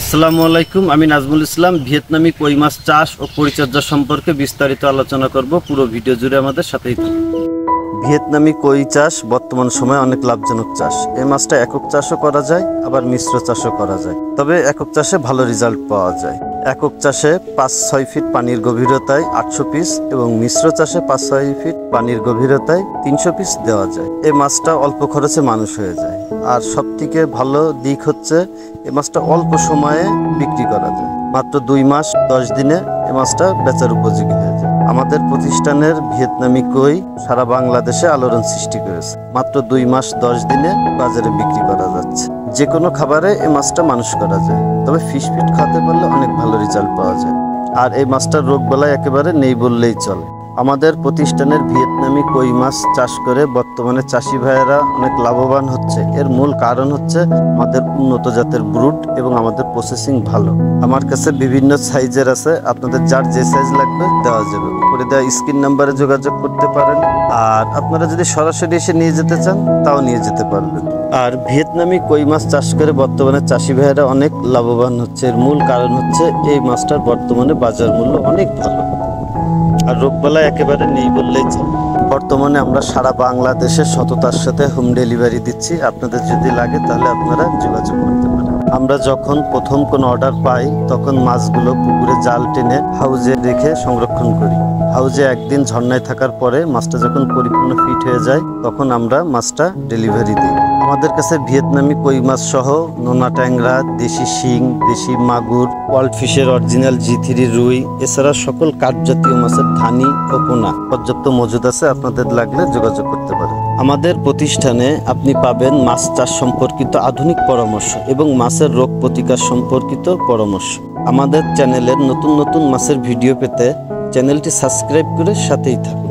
আসসালামু আলাইকুম, আমি নাজমুল ইসলাম। ভিয়েতনামি কই মাছ চাষ ও পরিচর্যা সম্পর্কে বিস্তারিত আলোচনা করব। পুরো ভিডিও জুড়ে আমাদের সাথেই থাকুন। ভিয়েতনামি কই চাষ বর্তমান সময়ে অনেক লাভজনক চাষ। এই মাছটা একক চাষও করা যায়, আবার মিশ্র চাষও করা যায়। তবে একক চাষে ভালো রেজাল্ট পাওয়া যায়। একক চাষে 5-6 ফিট পানির গভীরতায় 800 পিস এবং মিশ্র চাষে 5-6 ফিট পানির গভীরতায় 300 পিস দেওয়া যায়। এই মাছটা অল্প খরচে মানুষ হয়ে যায়। আর সবথেকে ভালো দিক হচ্ছে এই মাছটা অল্প সময়ে বিক্রি করা যায়। মাত্র 2 মাস 10 দিনে এই মাছটা বেচার উপযোগী হয়ে যায়। আমাদের প্রতিষ্ঠানের ভিয়েতনামি কই সারা বাংলাদেশে আলোড়ন সৃষ্টি করেছে। মাত্র 2 মাস 10 দিনে বাজারে বিক্রি করা যাচ্ছে। যে কোনো খাবারে এই মাছটা মানুষ করা যায়, তবে ফিশ ফিড খাওয়াতে পারলে অনেক ভালো রেজাল্ট পাওয়া যায়। আর এই মাছটার রোগ বালাই একেবারে নেই বললেই চলে। আমাদের প্রতিষ্ঠানের ভিয়েতনামি কই মাছ চাষ করে বর্তমানে চাষি ভাইয়েরা অনেক লাভবান হচ্ছে। এর মূল কারণ হচ্ছে আমাদের উন্নত জাতের ব্রুড এবং আমাদের প্রসেসিং ভালো। আমার কাছে বিভিন্ন সাইজের আছে, আপনাদের যার যে সাইজ লাগবে দেওয়া যাবে। উপরে দেওয়া স্ক্রিন নাম্বারে যোগাযোগ করতে পারেন। আর আপনারা যদি সরাসরি এসে নিয়ে যেতে চান তাও নিয়ে যেতে পারবেন। আর ভিয়েতনামি কই মাছ চাষ করে বর্তমানে চাষি ভাইয়েরা অনেক লাভবান হচ্ছে। এর মূল কারণ হচ্ছে এই মাছটার বর্তমানে বাজার মূল্য অনেক ভালো আর রোগবালাই একেবারে নেই বললেই চলে। বর্তমানে আমরা সারা বাংলাদেশে সততার সাথে হোম ডেলিভারি দিচ্ছি। আপনাদের যদি লাগে তাহলে আপনারা যোগাযোগ করতে পারেন। আমরা যখন প্রথম কোনো অর্ডার পাই তখন মাছগুলো পুকুরে জাল টেনে হাউজে রেখে সংরক্ষণ করি। হাউজে একদিন ঝর্ণায় থাকার পরে মাছটা যখন পরিপূর্ণ ফিট হয়ে যায় তখন আমরা মাছটা ডেলিভারি দিই। আমাদের কাছে ভিয়েতনামি কই মাছ সহ নোনা ট্যাংরা, দেশি শিং, দেশি মাগুর, ওয়ার্ল্ড ফিশের অরিজিনাল G3 রুই, এছাড়া সকল কাঠ জাতীয় মাছের ধানি ও পোনা পর্যাপ্ত মজুদ আছে। আপনাদের লাগলে যোগাযোগ করতে পারেন। আমাদের প্রতিষ্ঠানে আপনি পাবেন মাছ চাষ সম্পর্কিত আধুনিক পরামর্শ এবং মাছের রোগ প্রতিকার সম্পর্কিত পরামর্শ। আমাদের চ্যানেলের নতুন নতুন মাছের ভিডিও পেতে চ্যানেলটি সাবস্ক্রাইব করে সাথেই থাকুন।